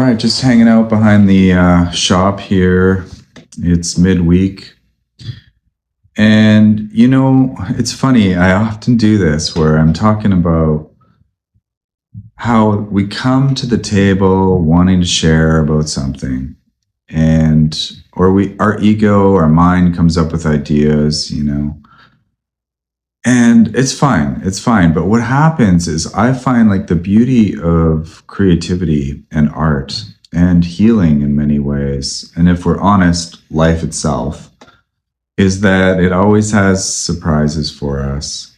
right, just hanging out behind the shop here. It's midweek. And, it's funny. I often do this where I'm talking about how we come to the table wanting to share about something. Our ego, our mind comes up with ideas, and it's fine. It's fine. But what happens is I find like the beauty of creativity and art and healing in many ways. And if we're honest, life itself is that it always has surprises for us.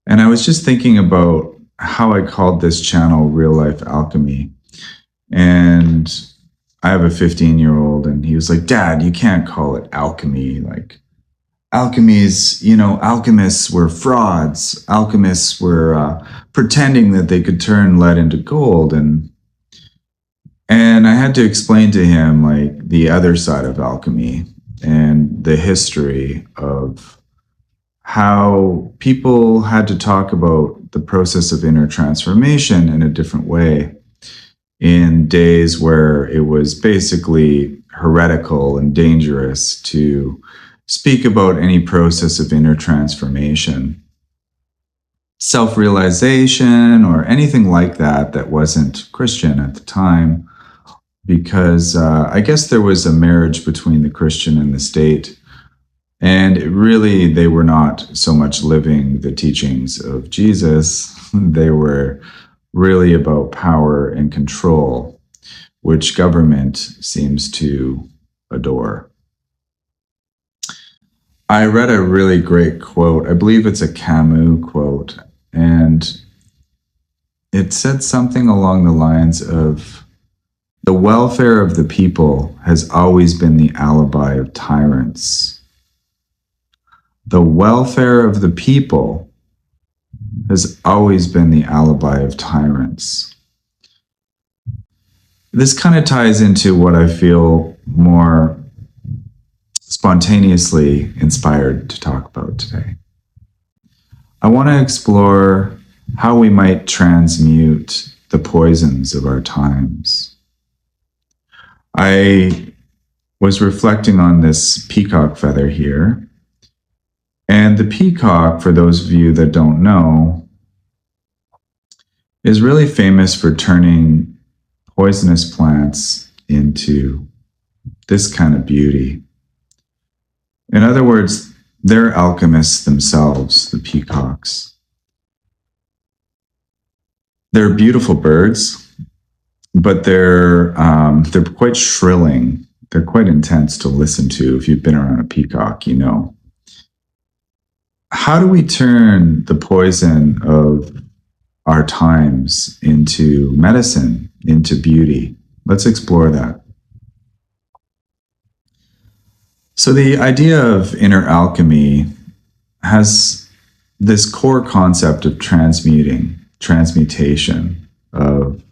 And I was just thinking about how I called this channel Real Life Alchemy. And I have a 15-year-old and he was like, Dad, you can't call it alchemy. Like, alchemies, alchemists were frauds. Alchemists were pretending that they could turn lead into gold. And I had to explain to him like the other side of alchemy and the history of how people had to talk about the process of inner transformation in a different way in days where it was basically heretical and dangerous to speak about any process of inner transformation, self-realization, or anything like that wasn't Christian at the time, because I guess there was a marriage between the Christian and the state, and they were not so much living the teachings of Jesus. They were really about power and control, which government seems to adore. I read a really great quote. I believe it's a Camus quote, and it said something along the lines of, the welfare of the people has always been the alibi of tyrants. The welfare of the people has always been the alibi of tyrants. This kind of ties into what I feel more spontaneously inspired to talk about today. I want to explore how we might transmute the poisons of our times. I was reflecting on this peacock feather here. And the peacock, for those of you that don't know, is really famous for turning poisonous plants into this kind of beauty. In other words, they're alchemists themselves, the peacocks. They're beautiful birds, but they're quite shrilling. They're quite intense to listen to. If you've been around a peacock, you know. How do we turn the poison of our times into medicine, into beauty? Let's explore that. So the idea of inner alchemy has this core concept of transmutation of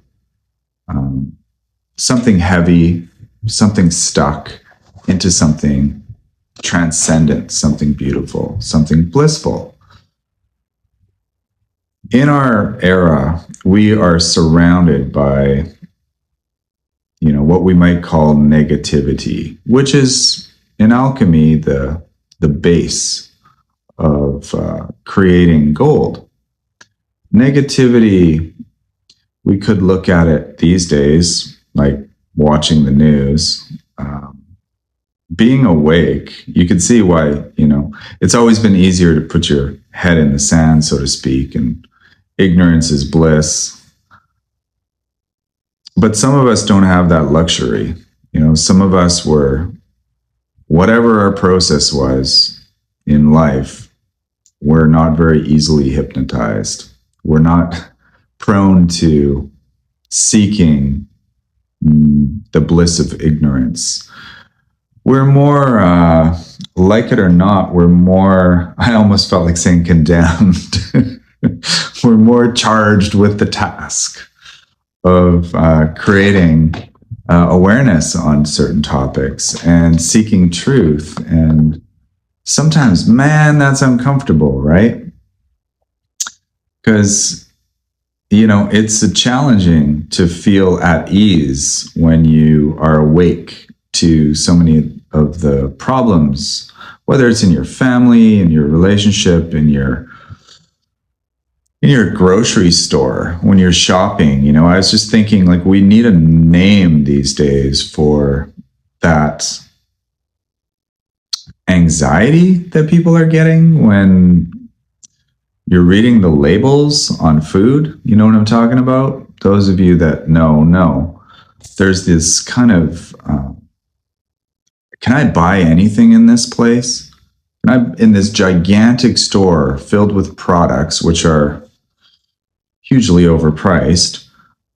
something heavy, something stuck, into something transcendent, something beautiful, something blissful. In our era, we are surrounded by, what we might call negativity, which is in alchemy the base of creating gold. Negativity, we could look at it these days, like watching the news, being awake. You can see why, it's always been easier to put your head in the sand, so to speak, and ignorance is bliss. But some of us don't have that luxury. Some of us were, whatever our process was in life, we're not very easily hypnotized. We're not prone to seeking the bliss of ignorance. We're more, like it or not, we're more, I almost felt like saying condemned. We're more charged with the task of creating awareness on certain topics and seeking truth. And sometimes, man, that's uncomfortable, right? Because, it's challenging to feel at ease when you are awake to so many of the problems, whether it's in your family, in your relationship, in your grocery store, when you're shopping. I was just thinking, like, we need a name these days for that anxiety that people are getting when you're reading the labels on food. You know what I'm talking about? Those of you that know, there's this kind of, can I buy anything in this place? In this gigantic store filled with products, which are hugely overpriced,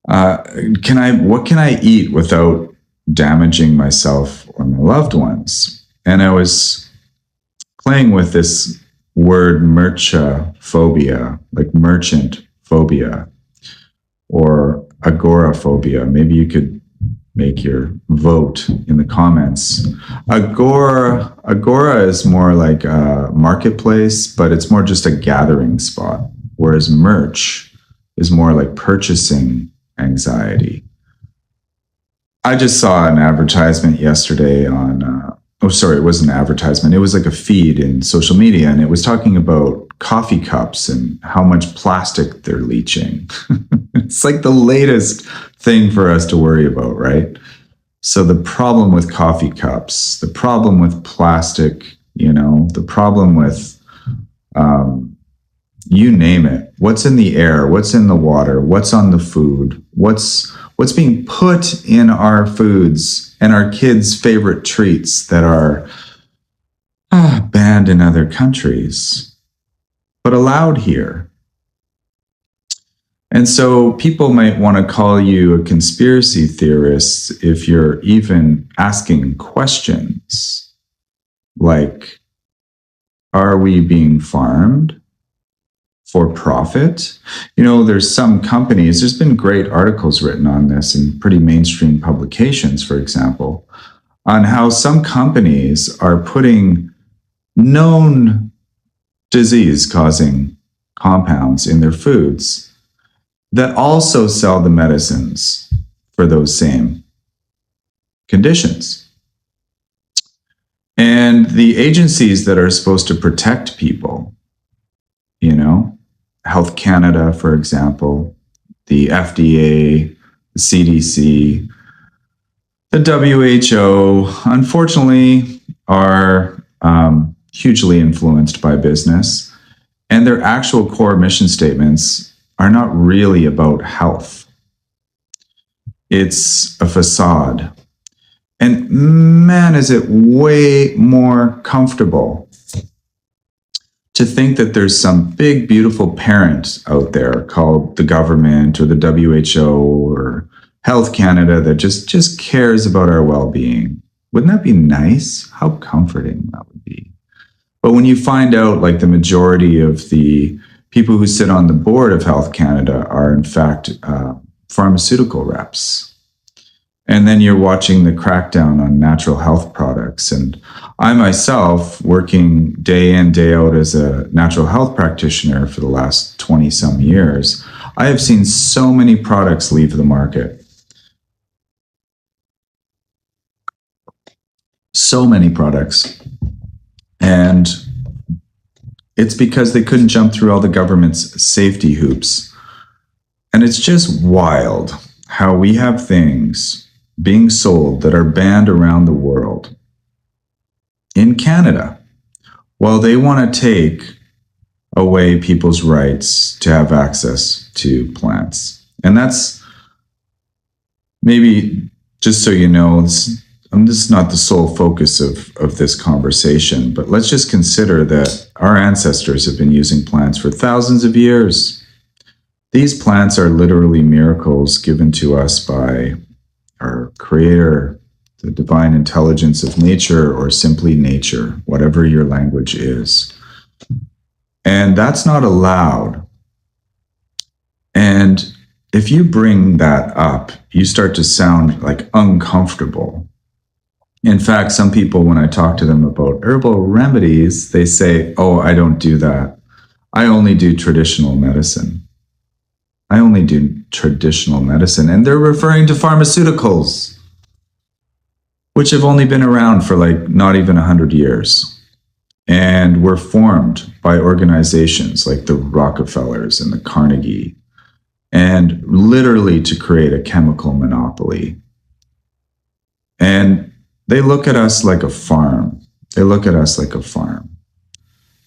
what can I eat without damaging myself or my loved ones? And I was playing with this word merchaphobia, like merchant phobia or agoraphobia. Maybe you could make your vote in the comments. Agora is more like a marketplace, but it's more just a gathering spot, whereas merch is more like purchasing anxiety. I just saw an advertisement yesterday on, it wasn't an advertisement. It was like a feed in social media, and it was talking about coffee cups and how much plastic they're leaching. It's like the latest thing for us to worry about, right? So the problem with coffee cups, the problem with plastic, the problem with, you name it. What's in the air? What's in the water? What's on the food? What's being put in our foods and our kids' favorite treats that are banned in other countries, but allowed here? And so people might want to call you a conspiracy theorist if you're even asking questions like, are we being farmed for profit? There's some companies, there's been great articles written on this in pretty mainstream publications, for example, on how some companies are putting known disease-causing compounds in their foods that also sell the medicines for those same conditions. And the agencies that are supposed to protect people, Health Canada, for example, the FDA, the CDC, the WHO, unfortunately, are hugely influenced by business, and their actual core mission statements are not really about health. It's a facade. And man, is it way more comfortable to think that there's some big, beautiful parent out there called the government or the WHO or Health Canada that just cares about our well-being. Wouldn't that be nice? How comforting that would be. But when you find out, like, the majority of the people who sit on the board of Health Canada are, in fact, pharmaceutical reps. And then you're watching the crackdown on natural health products. And I myself, working day in, day out as a natural health practitioner for the last 20 some years, I have seen so many products leave the market. So many products. And it's because they couldn't jump through all the government's safety hoops. And it's just wild how we have things being sold that are banned around the world in Canada, while they want to take away people's rights to have access to plants. And that's, maybe, just so you know, this is not the sole focus of this conversation, but let's just consider that our ancestors have been using plants for thousands of years. These plants are literally miracles given to us by our creator, the divine intelligence of nature, or simply nature, whatever your language is. And that's not allowed. And if you bring that up, you start to sound like uncomfortable. In fact, some people, when I talk to them about herbal remedies, they say, oh, I don't do that. I only do traditional medicine. I only do traditional medicine. And they're referring to pharmaceuticals, which have only been around for like not even 100 years. And were formed by organizations like the Rockefellers and the Carnegie, and literally to create a chemical monopoly. And they look at us like a farm. They look at us like a farm.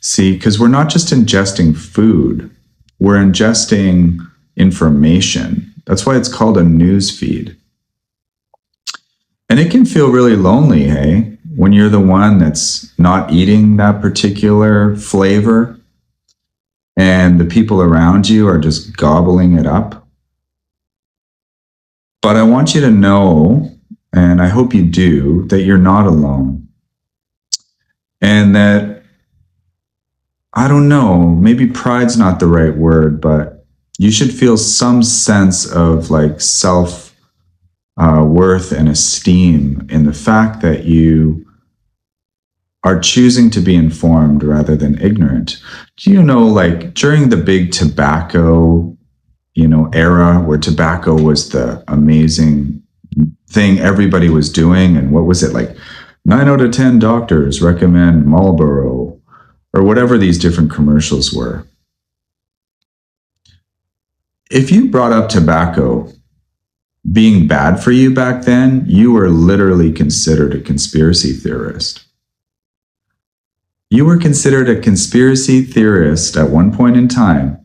See, because we're not just ingesting food, we're ingesting information. That's why it's called a news feed. And it can feel really lonely, hey, when you're the one that's not eating that particular flavor and the people around you are just gobbling it up. But I want you to know, and I hope you do, that you're not alone. And that, I don't know, maybe pride's not the right word, but you should feel some sense of like self worth and esteem in the fact that you are choosing to be informed rather than ignorant. Do you know, like during the big tobacco, era where tobacco was the amazing thing everybody was doing, and what was it, like 9 out of 10 doctors recommend Marlboro, or whatever these different commercials were. If you brought up tobacco being bad for you back then, you were literally considered a conspiracy theorist. You were considered a conspiracy theorist at one point in time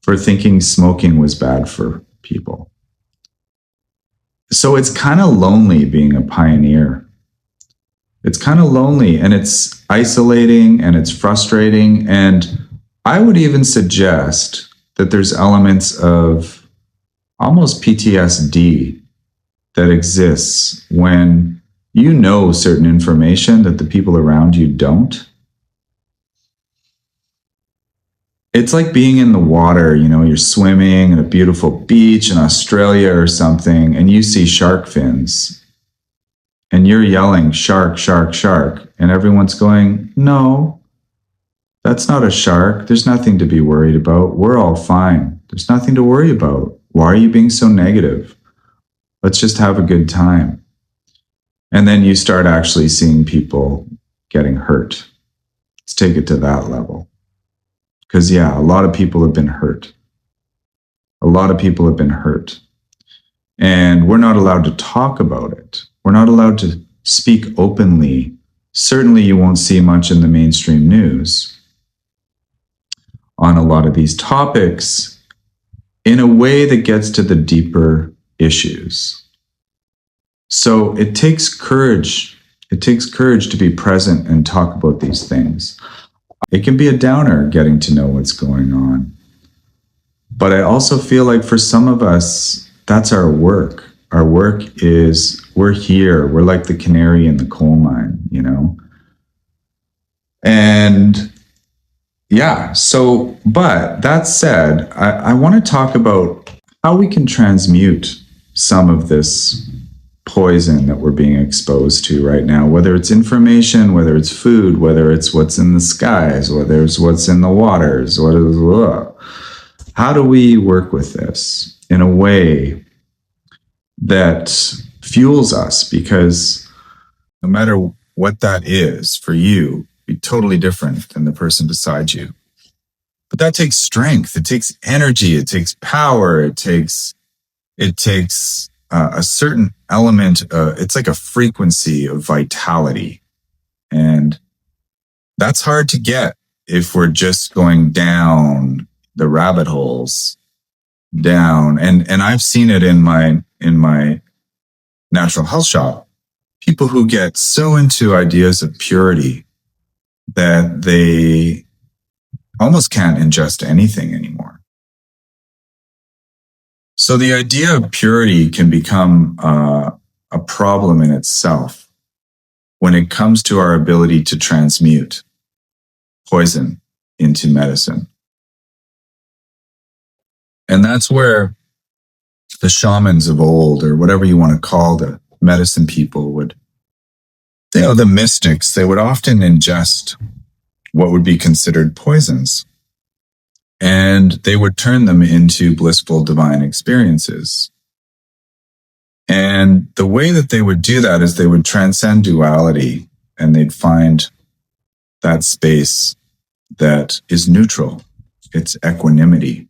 for thinking smoking was bad for people. So it's kind of lonely being a pioneer. It's kind of lonely, and it's isolating, and it's frustrating. And I would even suggest that there's elements of almost PTSD that exists when you know certain information that the people around you don't. It's like being in the water, you're swimming at a beautiful beach in Australia or something, and you see shark fins. And you're yelling, shark, shark, shark. And everyone's going, no, that's not a shark. There's nothing to be worried about. We're all fine. There's nothing to worry about. Why are you being so negative? Let's just have a good time. And then you start actually seeing people getting hurt. Let's take it to that level. Because, yeah, a lot of people have been hurt. A lot of people have been hurt. And we're not allowed to talk about it. We're not allowed to speak openly. Certainly, you won't see much in the mainstream news on a lot of these topics in a way that gets to the deeper issues. So it takes courage. It takes courage to be present and talk about these things. It can be a downer getting to know what's going on. But I also feel like for some of us, that's our work. Our work is, we're here. We're like the canary in the coal mine, And yeah, so, but that said, I want to talk about how we can transmute some of this poison that we're being exposed to right now, whether it's information, whether it's food, whether it's what's in the skies, whether it's what's in the waters, how do we work with this in a way that fuels us? Because no matter what that is for you, be totally different than the person beside you. But that takes strength. It takes energy. It takes power. It takes a certain element. It's like a frequency of vitality. And that's hard to get if we're just going down the rabbit holes down. And I've seen it in my natural health shop, people who get so into ideas of purity that they almost can't ingest anything anymore. So the idea of purity can become a problem in itself when it comes to our ability to transmute poison into medicine. And that's where the shamans of old, or whatever you want to call the medicine people, would, the mystics, they would often ingest what would be considered poisons. and they would turn them into blissful divine experiences. And the way that they would do that is they would transcend duality, and they'd find that space that is neutral. It's equanimity.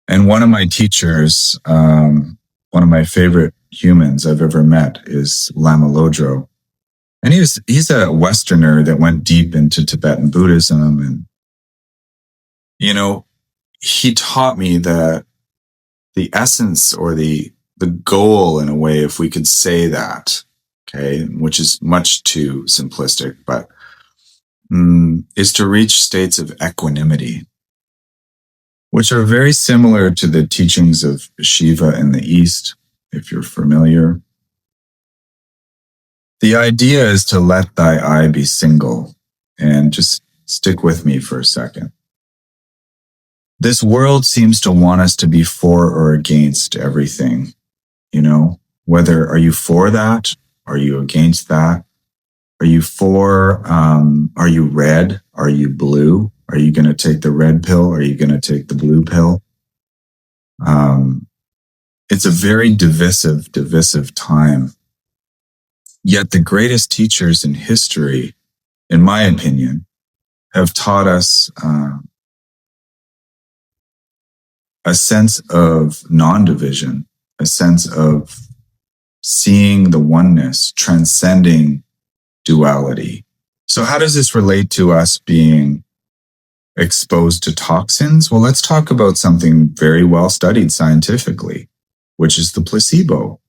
And one of my teachers, one of my favorite humans I've ever met is Lama Lodro. And he's a Westerner that went deep into Tibetan Buddhism. And, he taught me that the essence or the goal, in a way, if we could say that, okay, which is much too simplistic, but is to reach states of equanimity, which are very similar to the teachings of Shiva in the East, if you're familiar. The idea is to let thy eye be single, and just stick with me for a second. This world seems to want us to be for or against everything. Whether are you for that? Are you against that? Are you for, are you red? Are you blue? Are you going to take the red pill? Are you going to take the blue pill? It's a very divisive time. Yet the greatest teachers in history, in my opinion, have taught us a sense of non-division, a sense of seeing the oneness, transcending duality. So how does this relate to us being exposed to toxins? Well, let's talk about something very well studied scientifically, which is the placebo.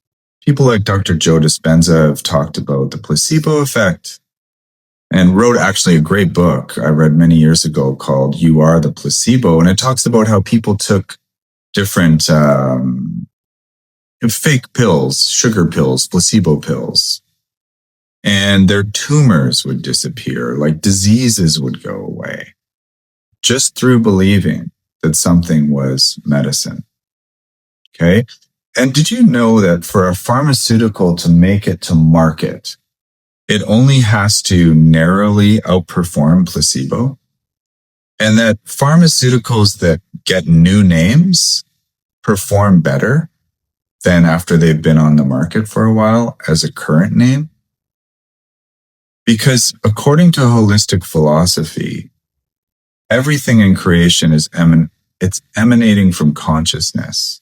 People like Dr. Joe Dispenza have talked about the placebo effect and wrote actually a great book I read many years ago called You Are the Placebo. And it talks about how people took different fake pills, sugar pills, placebo pills, and their tumors would disappear, like diseases would go away, just through believing that something was medicine. Okay? And did you know that for a pharmaceutical to make it to market, it only has to narrowly outperform placebo? And that pharmaceuticals that get new names perform better than after they've been on the market for a while as a current name? Because according to holistic philosophy, everything in creation is it's emanating from consciousness.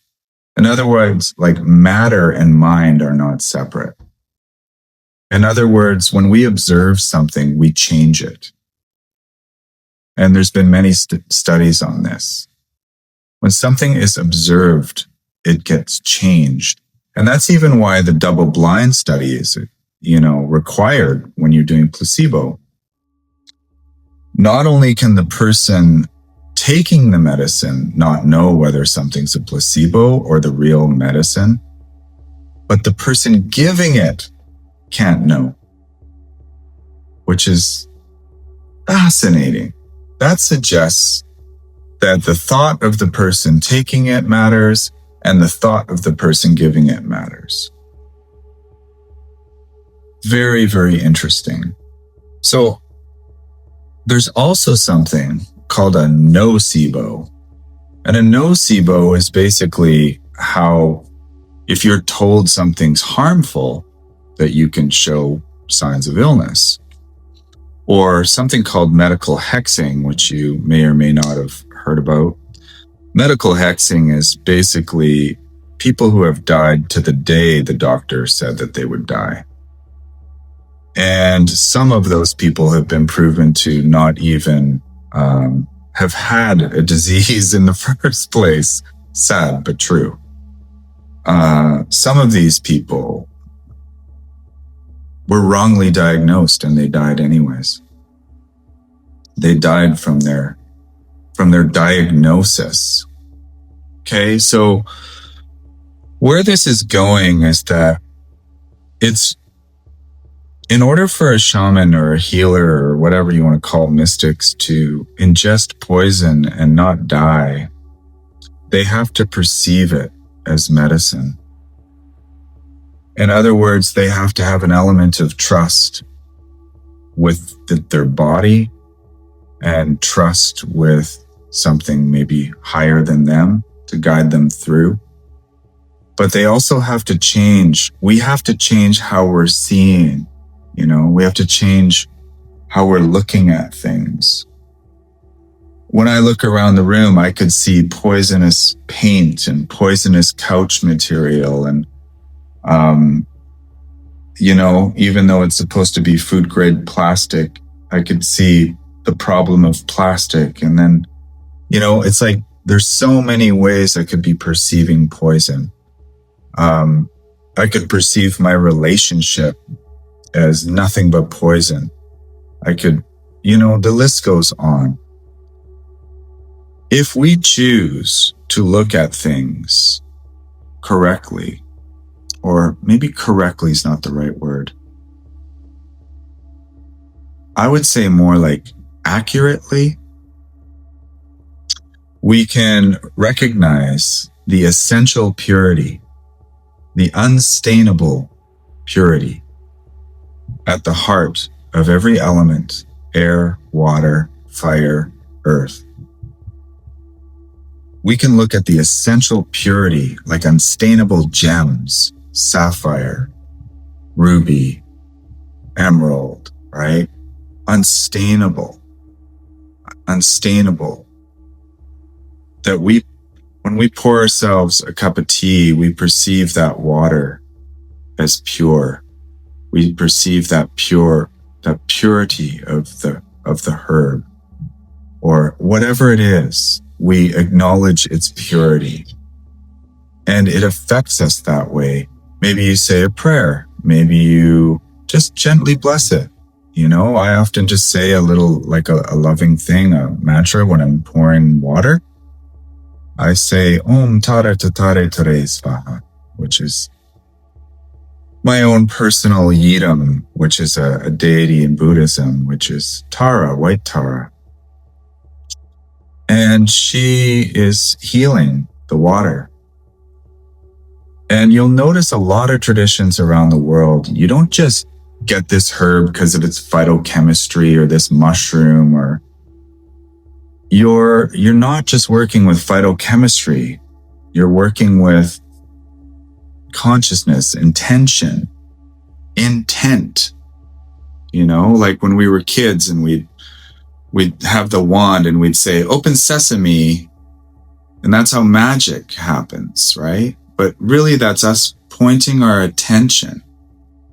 In other words, like matter and mind are not separate. In other words, when we observe something, we change it. And there's been many studies on this. When something is observed, it gets changed. And that's even why the double-blind study is, required when you're doing placebo. Not only can the person taking the medicine not know whether something's a placebo or the real medicine, but the person giving it can't know, which is fascinating. That suggests that the thought of the person taking it matters and the thought of the person giving it matters. Very, very interesting. So there's also something called a nocebo. And a nocebo is basically how, if you're told something's harmful, that you can show signs of illness. Or something called medical hexing, which you may or may not have heard about. Medical hexing is basically people who have died to the day the doctor said that they would die. And some of those people have been proven to not even have had a disease in the first place. Sad, but true. Some of these people were wrongly diagnosed and they died anyways. They died from their diagnosis. Okay, so where this is going is that it's, in order for a shaman or a healer or whatever you want to call mystics to ingest poison and not die, they have to perceive it as medicine. In other words, they have to have an element of trust with their body and trust with something maybe higher than them to guide them through. But they also have to change. We have to change how we're seeing, we have to change how we're looking at things. When I look around the room, I could see poisonous paint and poisonous couch material. And, even though it's supposed to be food grade plastic, I could see the problem of plastic. And then, it's like there's so many ways I could be perceiving poison. I could perceive my relationship as nothing but poison. I could, the list goes on. If we choose to look at things correctly, or maybe correctly is not the right word, I would say more like accurately, we can recognize the essential purity, the unstainable purity at the heart of every element: air, water, fire, earth. We can look at the essential purity like unstainable gems, sapphire, ruby, emerald, right? Unstainable. That when we pour ourselves a cup of tea, we perceive that water as pure. We perceive that purity of the herb, or whatever it is. We acknowledge its purity, and it affects us that way. Maybe you say a prayer. Maybe you just gently bless it. I often just say a little, like a loving thing, a mantra when I'm pouring water. I say Om Tara Tatare Tare Svaha, which is my own personal Yidam, which is a deity in Buddhism, which is Tara, white Tara. And she is healing the water. And you'll notice a lot of traditions around the world. You don't just get this herb because of its phytochemistry or this mushroom, or you're not just working with phytochemistry. You're working with consciousness, intention, intent. Like when we were kids and we'd have the wand and we'd say, open sesame. And that's how magic happens, right? But really that's us pointing our attention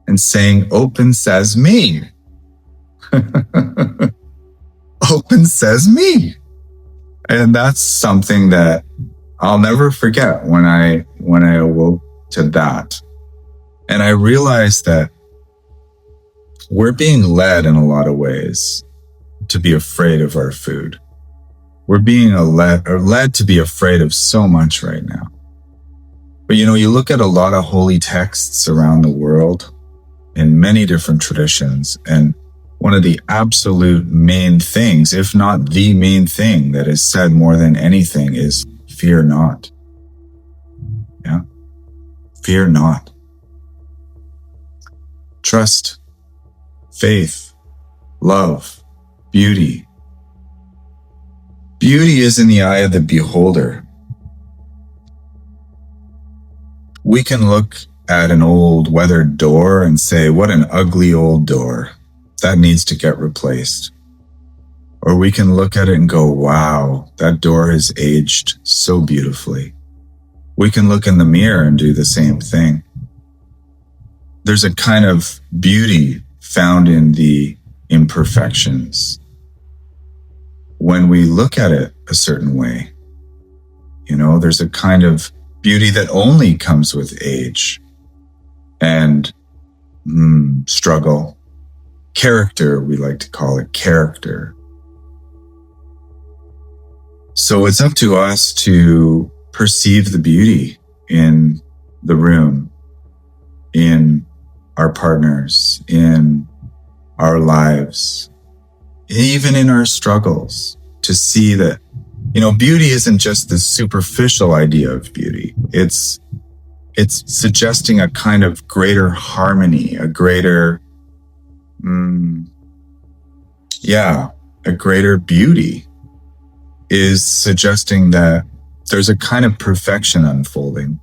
and saying, open sesame. Open sesame. And that's something that I'll never forget when I awoke to that. And I realized that we're being led in a lot of ways to be afraid of our food. We're being led to be afraid of so much right now. But you look at a lot of holy texts around the world in many different traditions, and one of the absolute main things, if not the main thing that is said more than anything, is fear not. Yeah. Fear not. Trust, faith, love, beauty. Beauty is in the eye of the beholder. We can look at an old weathered door and say, what an ugly old door. That needs to get replaced. Or we can look at it and go, wow, that door has aged so beautifully. We can look in the mirror and do the same thing. There's a kind of beauty found in the imperfections. When we look at it a certain way, there's a kind of beauty that only comes with age and struggle. Character, we like to call it character. So it's up to us to perceive the beauty in the room, in our partners, in our lives, even in our struggles, to see that, beauty isn't just the superficial idea of beauty. It's suggesting a kind of greater harmony, a greater, a greater beauty. is suggesting that there's a kind of perfection unfolding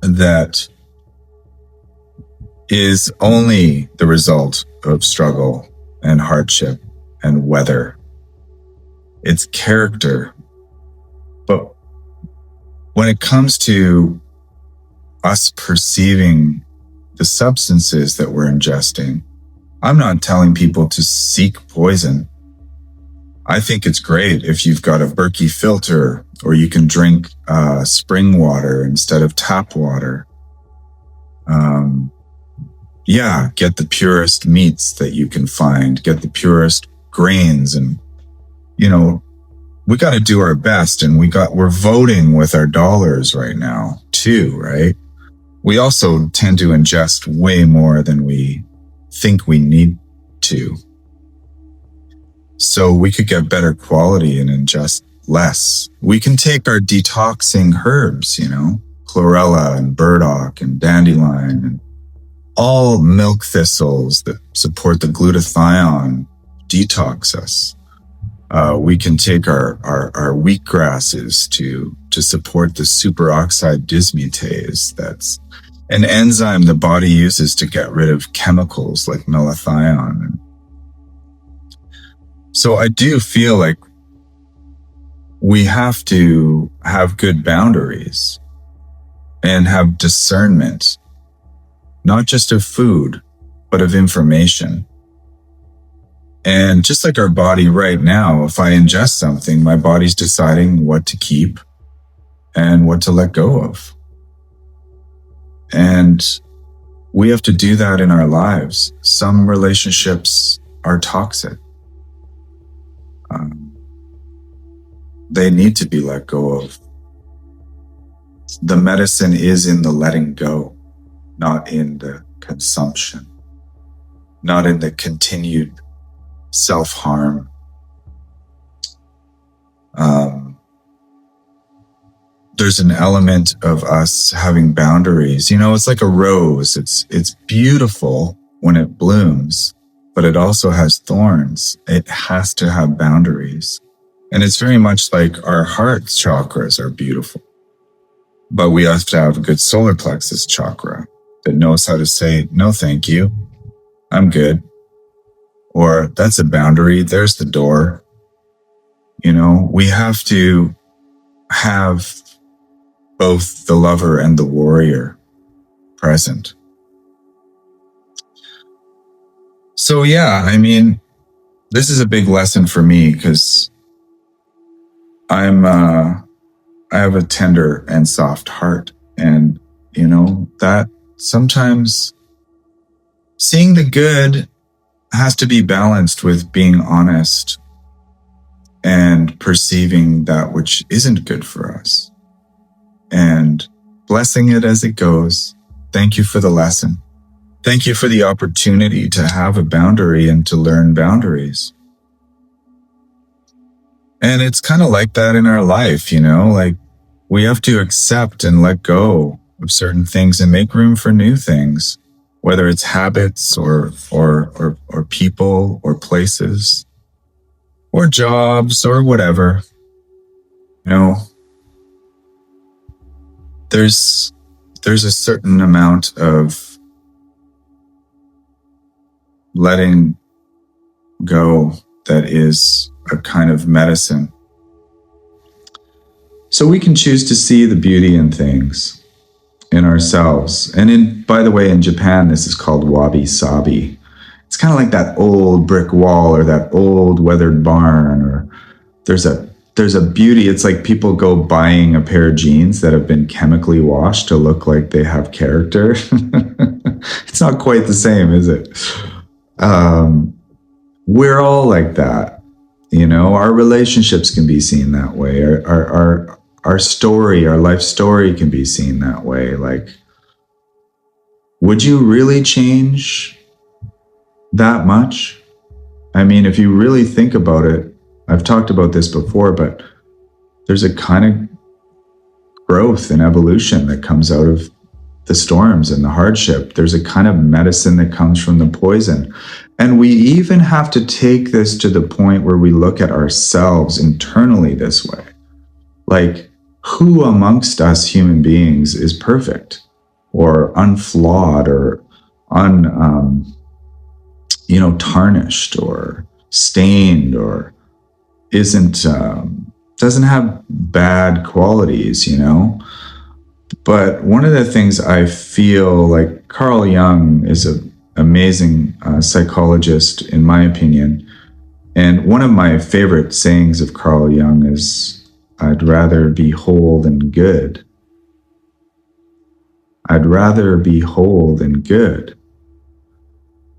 that is only the result of struggle and hardship and weather. It's character. But when it comes to us perceiving the substances that we're ingesting, I'm not telling people to seek poison. I think it's great if you've got a Berkey filter, or you can drink spring water instead of tap water. Get the purest meats that you can find, get the purest grains, and we got to do our best, and we're voting with our dollars right now too, right? We also tend to ingest way more than we think we need to. So we could get better quality and ingest less. We can take our detoxing herbs, chlorella and burdock and dandelion and all milk thistles that support the glutathione, detox us. We can take our wheatgrasses to support the superoxide dismutase. That's an enzyme the body uses to get rid of chemicals like malathion. So I do feel like we have to have good boundaries and have discernment, not just of food, but of information. And just like our body right now, if I ingest something, my body's deciding what to keep and what to let go of. And we have to do that in our lives. Some relationships are toxic. They need to be let go of. The medicine is in the letting go, not in the consumption, not in the continued self-harm. There's an element of us having boundaries. It's like a rose. It's beautiful when it blooms, but it also has thorns. It has to have boundaries. And it's very much like our heart chakras are beautiful, but we have to have a good solar plexus chakra that knows how to say, no, thank you, I'm good. Or that's a boundary, there's the door. We have to have both the lover and the warrior present. So this is a big lesson for me, because I have a tender and soft heart, and that sometimes seeing the good has to be balanced with being honest and perceiving that which isn't good for us and blessing it as it goes. Thank you for the lesson. Thank you for the opportunity to have a boundary and to learn boundaries. And it's kind of like that in our life, like we have to accept and let go of certain things and make room for new things, whether it's habits or people or places or jobs or whatever. There's a certain amount of letting go that is a kind of medicine. So we can choose to see the beauty in things, in ourselves. And by the way, in Japan, this is called wabi-sabi. It's kind of like that old brick wall or that old weathered barn, or there's a beauty. It's like people go buying a pair of jeans that have been chemically washed to look like they have character. It's not quite the same, is it? We're all like that. Our relationships can be seen that way. Our story, our life story can be seen that way. Like, would you really change that much? If you really think about it, I've talked about this before, but there's a kind of growth and evolution that comes out of the storms and the hardship. There's a kind of medicine that comes from the poison. And we even have to take this to the point where we look at ourselves internally this way. Like, who amongst us human beings is perfect or unflawed or tarnished or stained or doesn't have bad qualities, But one of the things I feel like Carl Jung is an amazing psychologist, in my opinion. And one of my favorite sayings of Carl Jung is, I'd rather be whole than good. I'd rather be whole than good.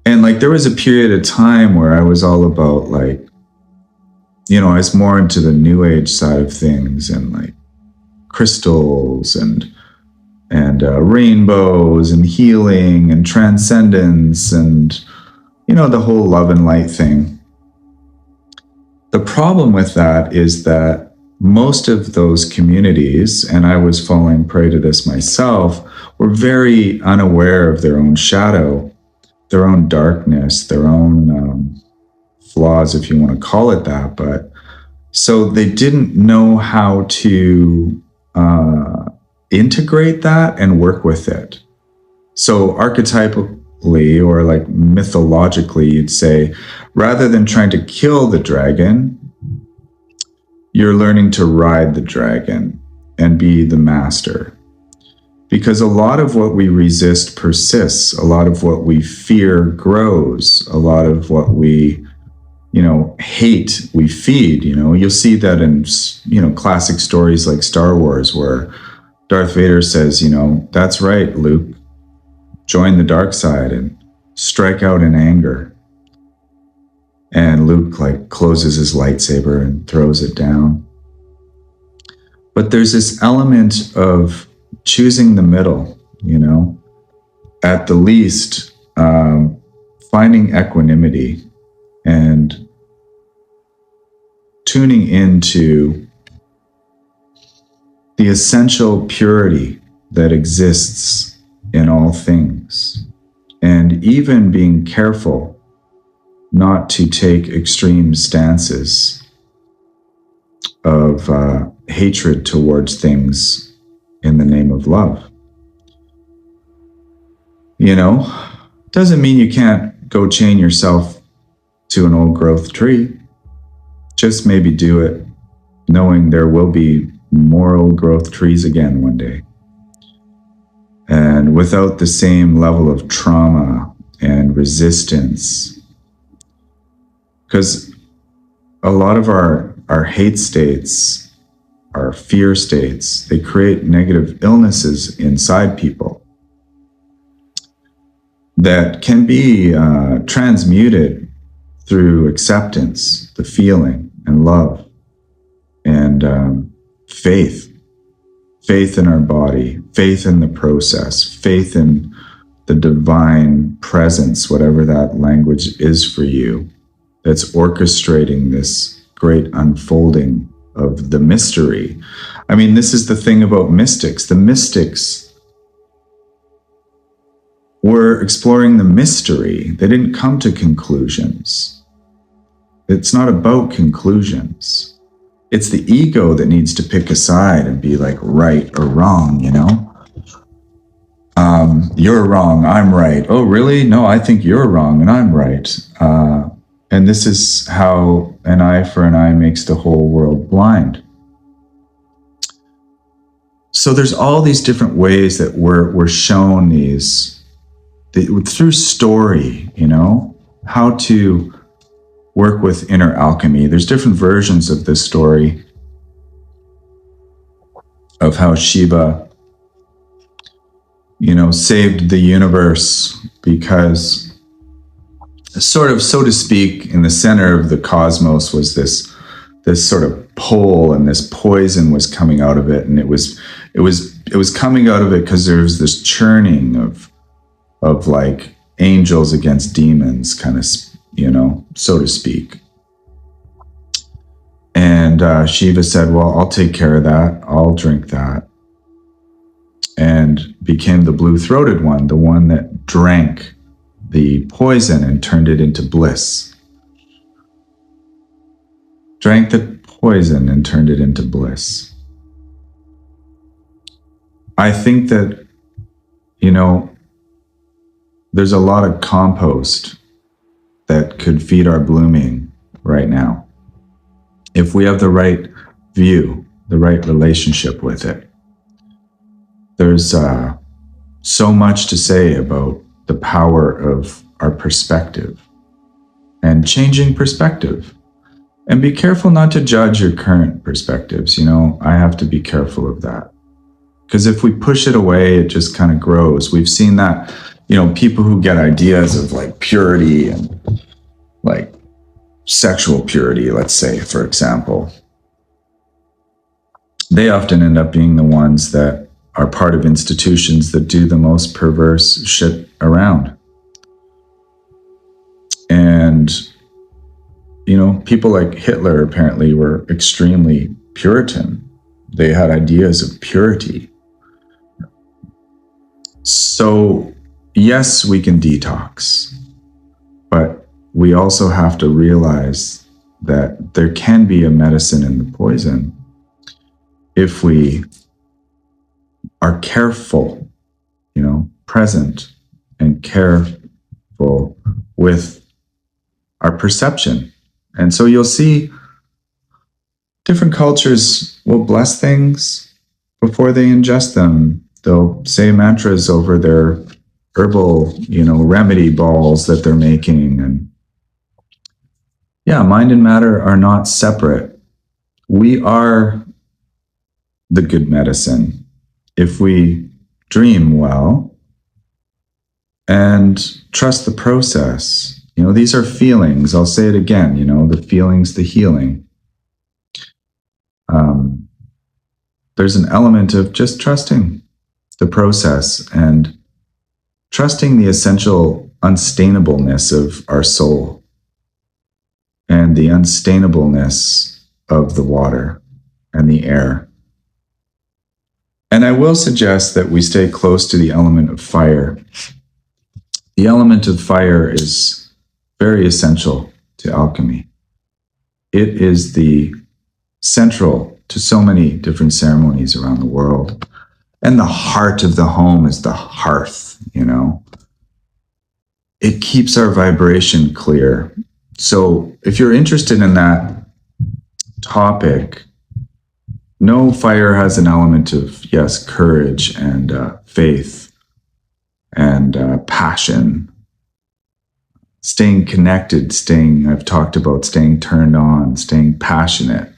And like, there was a period of time where I was all about like, I was more into the new age side of things and like crystals and rainbows and healing and transcendence and, the whole love and light thing. The problem with that is that most of those communities, and I was falling prey to this myself, were very unaware of their own shadow, their own darkness, their own flaws, if you want to call it that. But so they didn't know how to integrate that and work with it. So archetypally or like mythologically, you'd say, rather than trying to kill the dragon, you're learning to ride the dragon and be the master. Because a lot of what we resist persists. A lot of what we fear grows. A lot of what we, hate, we feed. You'll see that in, classic stories like Star Wars, where Darth Vader says, that's right, Luke, join the dark side and strike out in anger. And Luke like closes his lightsaber and throws it down. But there's this element of choosing the middle, at the least, finding equanimity and tuning into the essential purity that exists in all things, and even being careful not to take extreme stances of hatred towards things in the name of love. Doesn't mean you can't go chain yourself to an old growth tree. Just maybe do it knowing there will be more old growth trees again one day. And without the same level of trauma and resistance. Because a lot of our hate states, our fear states, they create negative illnesses inside people that can be transmuted through acceptance, the feeling, and love, and faith in our body, faith in the process, faith in the divine presence, whatever that language is for you, that's orchestrating this great unfolding of the mystery. I mean, this is the thing about mystics. The mystics were exploring the mystery. They didn't come to conclusions. It's not about conclusions. It's the ego that needs to pick a side and be like right or wrong, You're wrong, I'm right. Oh, really? No, I think you're wrong and I'm right. And this is how an eye for an eye makes the whole world blind. So there's all these different ways that we're shown through story, how to work with inner alchemy. There's different versions of this story of how Shiva, saved the universe because sort of, so to speak, in the center of the cosmos was this sort of pole, and this poison was coming out of it. And it was coming out of it because there was this churning of like angels against demons, kind of, so to speak. And Shiva said, well, I'll take care of that. I'll drink that. And became the blue-throated one, the one that drank the poison and turned it into bliss. Drank the poison and turned it into bliss. I think that, there's a lot of compost that could feed our blooming right now, if we have the right view, the right relationship with it. There's so much to say about the power of our perspective and changing perspective. And be careful not to judge your current perspectives. I have to be careful of that. Because if we push it away, it just kind of grows. We've seen that, people who get ideas of like purity and like sexual purity, let's say, for example, they often end up being the ones that are part of institutions that do the most perverse shit around. And, people like Hitler apparently were extremely Puritan. They had ideas of purity. So, yes, we can detox, but we also have to realize that there can be a medicine in the poison if we are careful, present and careful with our perception. And so you'll see different cultures will bless things before they ingest them. They'll say mantras over their herbal, remedy balls that they're making. And yeah, mind and matter are not separate. We are the good medicine if we dream well and trust the process. These are feelings. I'll say it again, the feelings, the healing. There's an element of just trusting the process and trusting the essential unstainableness of our soul and the unstainableness of the water and the air. And I will suggest that we stay close to the element of fire. The element of fire is very essential to alchemy. It is the central to so many different ceremonies around the world. And the heart of the home is the hearth, It keeps our vibration clear. So if you're interested in that topic, know fire has an element of, yes, courage and faith and passion. Staying connected, I've talked about staying turned on, staying passionate.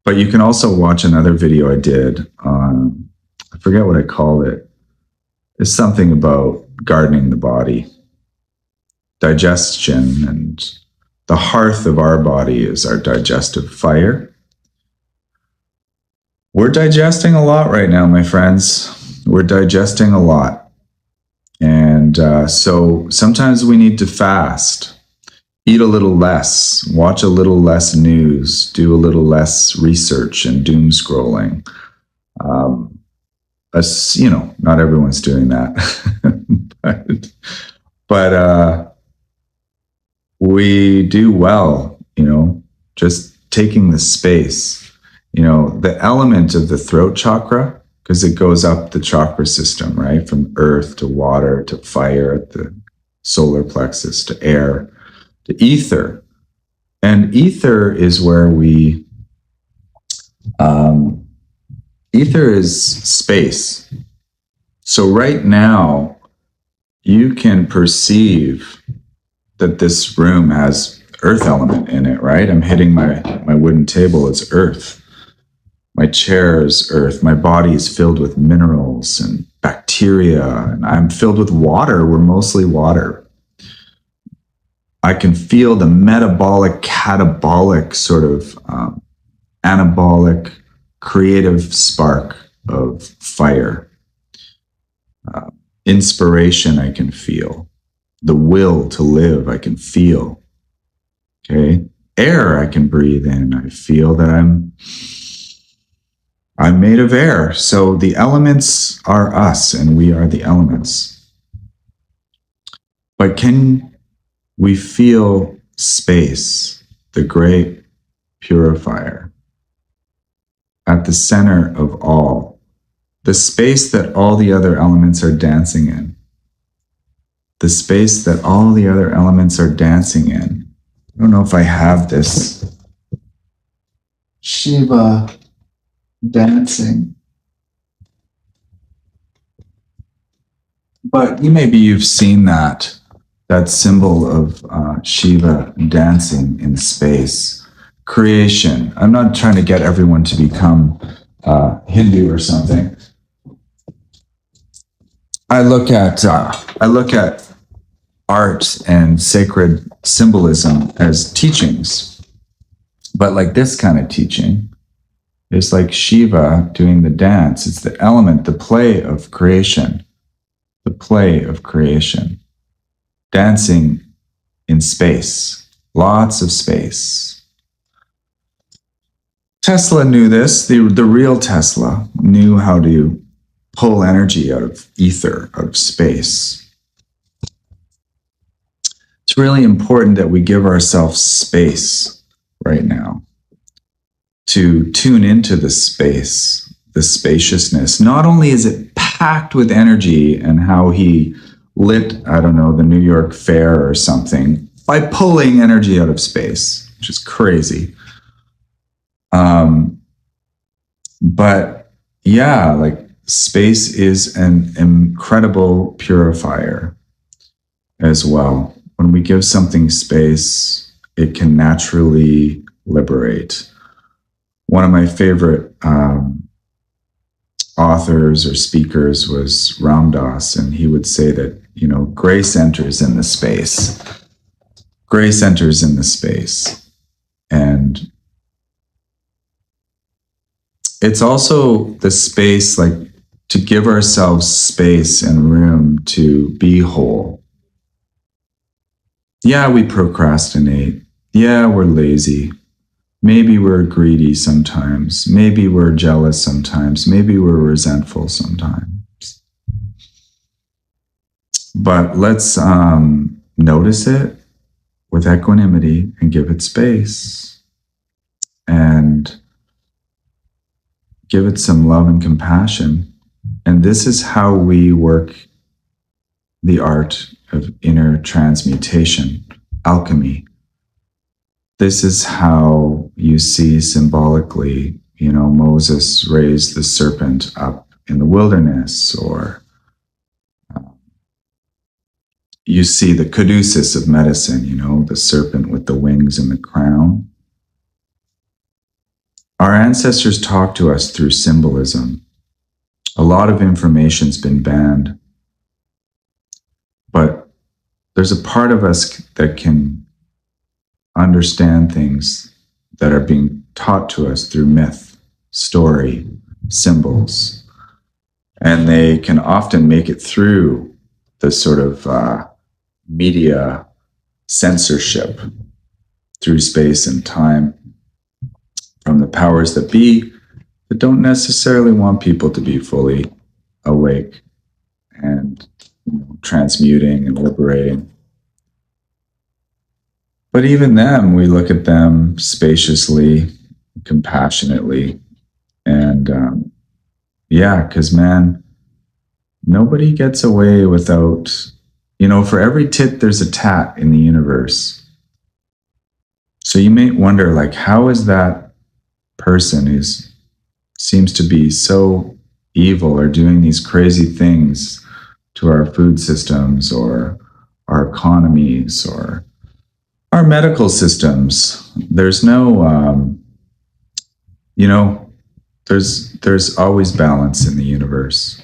But you can also watch another video I did on, I forget what I called it. It's something about gardening the body, digestion, and the hearth of our body is our digestive fire. We're digesting a lot right now, my friends. We're digesting a lot. And so sometimes we need to fast, eat a little less, watch a little less news, do a little less research and doom scrolling. Not everyone's doing that, but we do well, just taking the space, the element of the throat chakra, because it goes up the chakra system, right? From earth to water to fire at the solar plexus to air to ether. And ether is where ether is space. So right now, you can perceive that this room has earth element in it, right? I'm hitting my wooden table, it's earth. My chair is earth. My body is filled with minerals and bacteria, and I'm filled with water. We're mostly water. I can feel the metabolic, catabolic sort of anabolic, creative spark of fire. Inspiration I can feel. The will to live I can feel. Okay? Air I can breathe in. I feel that I'm made of air. So the elements are us and we are the elements. But can we feel space, the great purifier, at the center of all, the space that all the other elements are dancing in, the space that all the other elements are dancing in? I don't know if I have this. Shiva dancing. But maybe you've seen that symbol of Shiva dancing in space. Creation. I'm not trying to get everyone to become Hindu or something. I look at art and sacred symbolism as teachings, but like this kind of teaching is like Shiva doing the dance. It's the element, the play of creation, dancing in space, lots of space. Tesla knew this. The real Tesla knew how to pull energy out of ether, out of space. It's really important that we give ourselves space right now to tune into the space, the spaciousness. Not only is it packed with energy, and how he lit, I don't know, the New York Fair or something by pulling energy out of space, which is crazy. But yeah, like space is an incredible purifier as well. When we give something space, it can naturally liberate. One of my favorite authors or speakers was Ram Dass, and he would say that, you know, grace enters in the space. Grace enters in the space. And it's also the space, like, to give ourselves space and room to be whole. Yeah, we procrastinate. Yeah, we're lazy. Maybe we're greedy sometimes. Maybe we're jealous sometimes. Maybe we're resentful sometimes. But let's notice it with equanimity and give it space. And give it some love and compassion. And this is how we work the art of inner transmutation, alchemy. This is how you see symbolically, you know, Moses raised the serpent up in the wilderness, or you see the caduceus of medicine, you know, the serpent with the wings and the crown. Our ancestors talk to us through symbolism. A lot of information's been banned, but there's a part of us that can understand things that are being taught to us through myth, story, symbols. And they can often make it through the sort of media censorship through space and time from the powers that be, that don't necessarily want people to be fully awake and, you know, transmuting and liberating. But even them, we look at them spaciously, compassionately, and yeah, because man, nobody gets away without, you know, for every tit, there's a tat in the universe. So you may wonder, like, how is that person who seems to be so evil or doing these crazy things to our food systems or our economies or our medical systems? There's no, you know, there's always balance in the universe,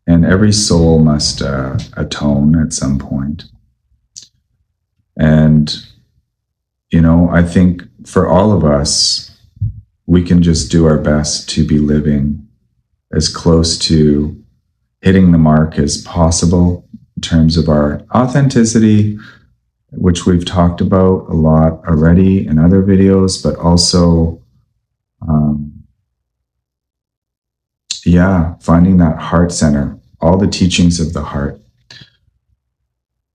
and every soul must atone at some point. And, you know, I think for all of us, we can just do our best to be living as close to hitting the mark as possible in terms of our authenticity, which we've talked about a lot already in other videos, but also, finding that heart center, all the teachings of the heart.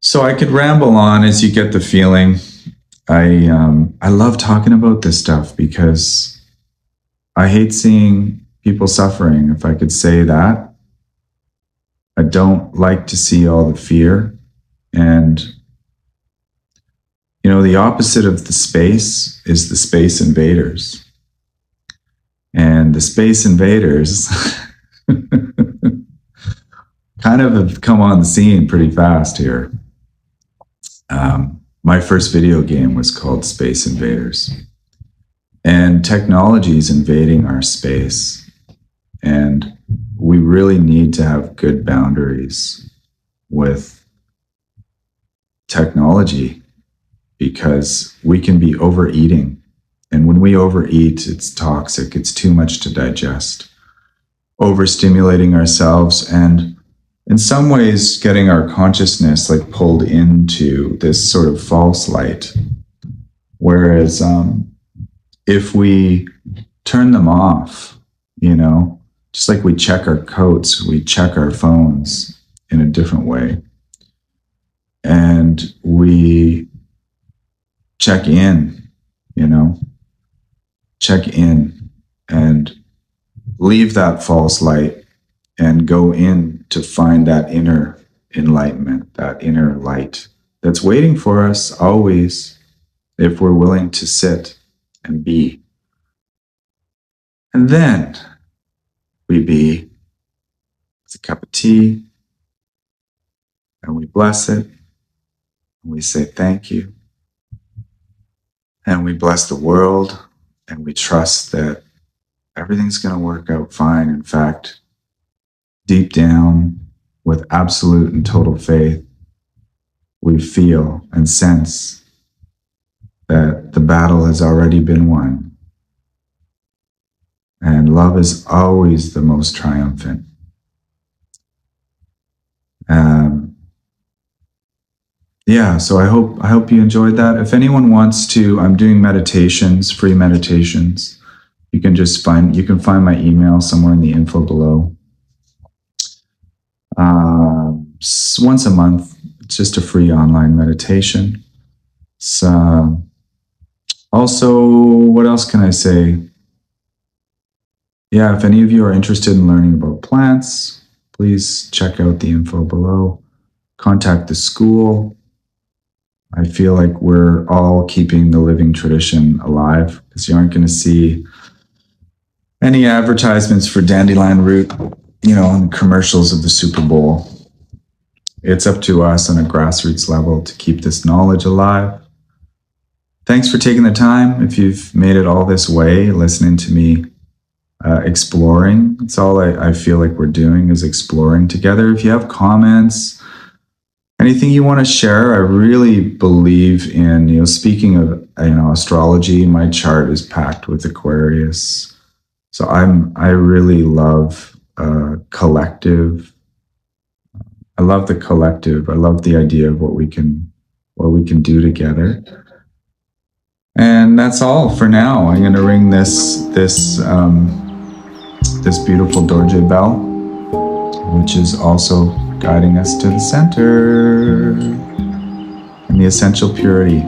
So I could ramble on as you get the feeling. I love talking about this stuff because I hate seeing people suffering, if I could say that. I don't like to see all the fear. And, you know, the opposite of the space is the space invaders. And the space invaders kind of have come on the scene pretty fast here. My first video game was called Space Invaders. And technology is invading our space. And we really need to have good boundaries with technology because we can be overeating. And when we overeat, it's toxic. It's too much to digest. Overstimulating ourselves and in some ways getting our consciousness like pulled into this sort of false light. Whereas if we turn them off, you know, just like we check our coats, we check our phones in a different way. And we check in, you know, check in and leave that false light and go in to find that inner enlightenment, that inner light that's waiting for us always if we're willing to sit and be. And then we be with a cup of tea and we bless it and we say thank you and we bless the world and we trust that everything's going to work out fine. In fact, deep down, with absolute and total faith, we feel and sense that the battle has already been won. And love is always the most triumphant. So I hope you enjoyed that. If anyone wants to, I'm doing meditations, free meditations. You can find my email somewhere in the info below. Once a month, it's just a free online meditation. So, also, what else can I say? Yeah, if any of you are interested in learning about plants, please check out the info below. Contact the school. I feel like we're all keeping the living tradition alive because you aren't going to see any advertisements for dandelion root, you know, in commercials of the Super Bowl. It's up to us on a grassroots level to keep this knowledge alive. Thanks for taking the time. If you've made it all this way, listening to me exploring, it's all I feel like we're doing is exploring together. If you have comments, anything you want to share, I really believe in, you know, speaking of, you know, astrology, my chart is packed with Aquarius. So I really love collective. I love the collective. I love the idea of what we can do together. And that's all for now. I'm going to ring this beautiful Dorje bell, which is also guiding us to the center and the essential purity.